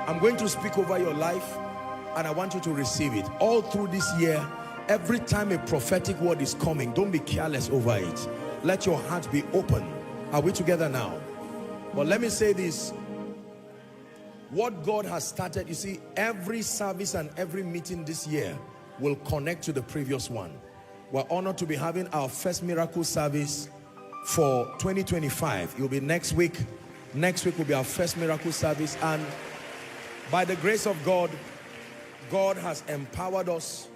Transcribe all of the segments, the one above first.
I'm going to speak over your life, and I want you to receive it. All through this year, every time a prophetic word is coming, don't be careless over it. Let your heart be open. Are we together now? But let me say this. What God has started, you see, every service and every meeting this year will connect to the previous one. We're honored to be having our first miracle service for 2025. It will be next week. Next week will be our first miracle service, and by the grace of God, God has empowered us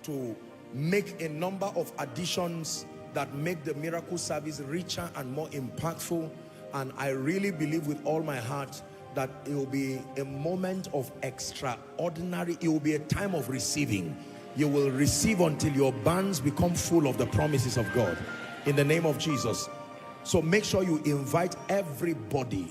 to make a number of additions that make the miracle service richer and more impactful. And I really believe with all my heart that it will be a moment of extraordinary, it will be a time of receiving. You will receive until your barns become full of the promises of God, in the name of Jesus. So make sure you invite everybody.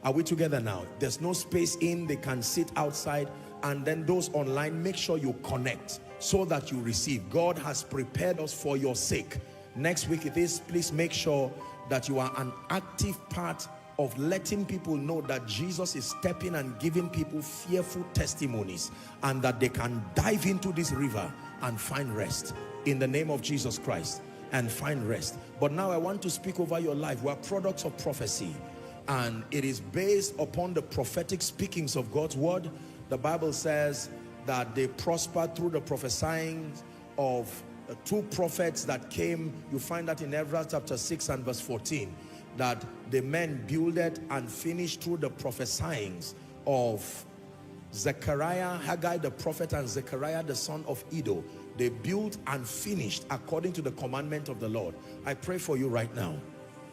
Are we together now? There's no space in, they can sit outside. And then those online, make sure you connect so that you receive. God has prepared us for your sake. Next week it is. Please make sure that you are an active part of letting people know that Jesus is stepping and giving people fearful testimonies, and that they can dive into this river and find rest in the name of Jesus Christ, and find rest. But now I want to speak over your life. We are products of prophecy, and it is based upon the prophetic speakings of God's word. The Bible says that they prospered through the prophesying of two prophets that came. You find that in Ezra chapter 6 and verse 14, that the men builded and finished through the prophesyings of Zechariah, Haggai the prophet, and Zechariah the son of Iddo. They built and finished according to the commandment of the Lord. I pray for you right now,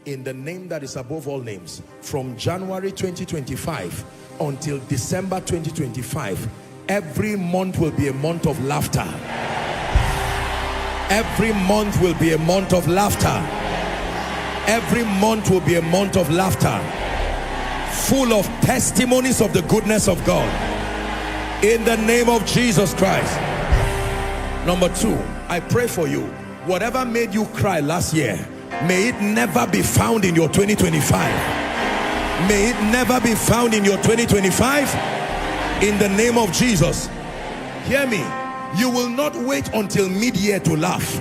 in the name that is above all names, from January 2025 until December 2025, every month will be a month of laughter. Every month will be a month of laughter. Every month will be a month of laughter, full of testimonies of the goodness of God, in the name of Jesus Christ. Number two, I pray for you, whatever made you cry last year, may it never be found in your 2025. May it never be found in your 2025, in the name of Jesus. Hear me. You will not wait until mid-year to laugh.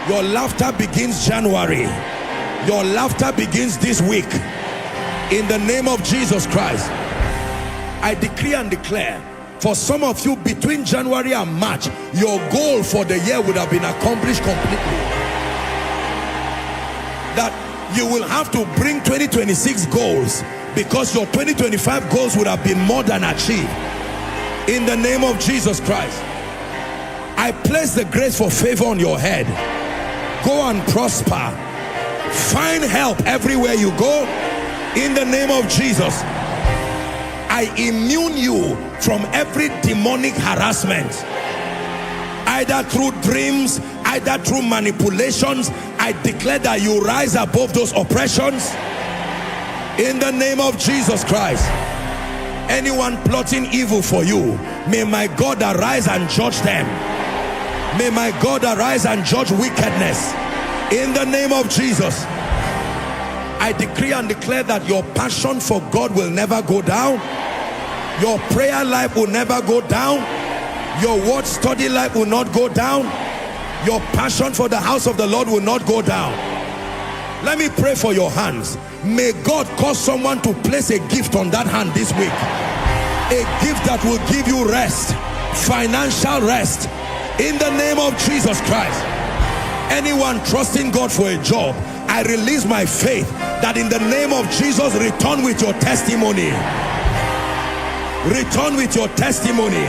Your laughter begins January. Your laughter begins this week, in the name of Jesus Christ. I decree and declare, for some of you, between January and March, your goal for the year would have been accomplished completely. That you will have to bring 2026 goals, because your 2025 goals would have been more than achieved, in the name of Jesus Christ. I place the grace for favor on your head. Go and prosper. Find help everywhere you go, in the name of Jesus. I immune you from every demonic harassment, either through dreams, either through manipulations. I declare that you rise above those oppressions, in the name of Jesus Christ. Anyone plotting evil for you, may my God arise and judge them. May my God arise and judge wickedness, in the name of Jesus. I decree and declare that your passion for God will never go down. Your prayer life will never go down. Your word study life will not go down. Your passion for the house of the Lord will not go down. Let me pray for your hands. May God cause someone to place a gift on that hand this week. A gift that will give you rest, financial rest, in the name of Jesus Christ. Anyone trusting God for a job, I release my faith that in the name of Jesus, return with your testimony. Return with your testimony.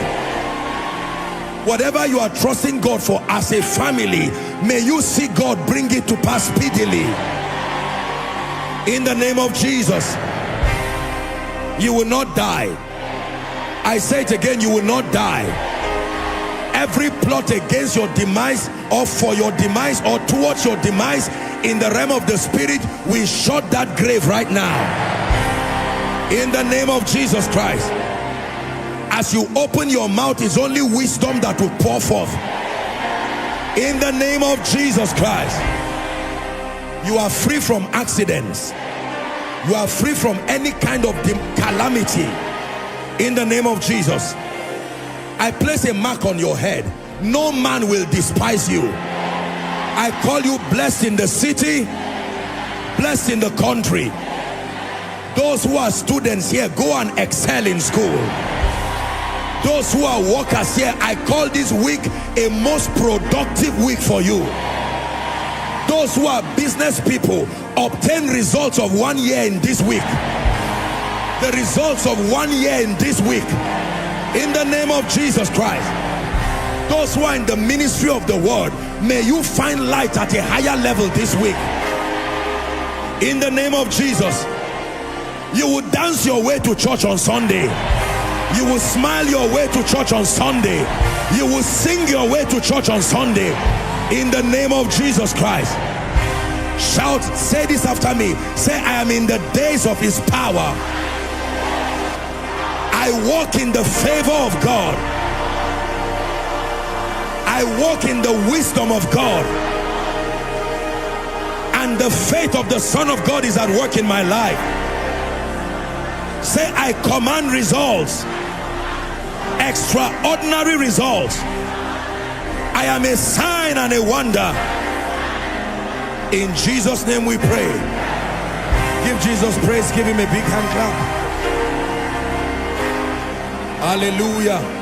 Whatever you are trusting God for as a family, may you see God bring it to pass speedily, in the name of Jesus. You will not die. I say it again, you will not die. Every plot against your demise, or for your demise, or towards your demise, in the realm of the spirit, we shut that grave right now, in the name of Jesus Christ. As you open your mouth, it's only wisdom that will pour forth, in the name of Jesus Christ. You are free from accidents. You are free from any kind of calamity. In the name of Jesus. I place a mark on your head. No man will despise you. I call you blessed in the city, blessed in the country. Those who are students here, go and excel in school. Those who are workers here, I call this week a most productive week for you. Those who are business people, obtain results of 1 year in this week. The results of 1 year in this week. In the name of Jesus Christ. Those who are in the ministry of the word, may you find light at a higher level this week. In the name of Jesus. You will dance your way to church on Sunday. You will smile your way to church on Sunday. You will sing your way to church on Sunday. In the name of Jesus Christ. Shout, say this after me. Say, I am in the days of his power. I walk in the favor of God. I walk in the wisdom of God. And the faith of the Son of God is at work in my life. Say, I command results. Extraordinary results. I am a sign and a wonder. In Jesus' name we pray. Give Jesus praise. Give him a big hand clap. Hallelujah.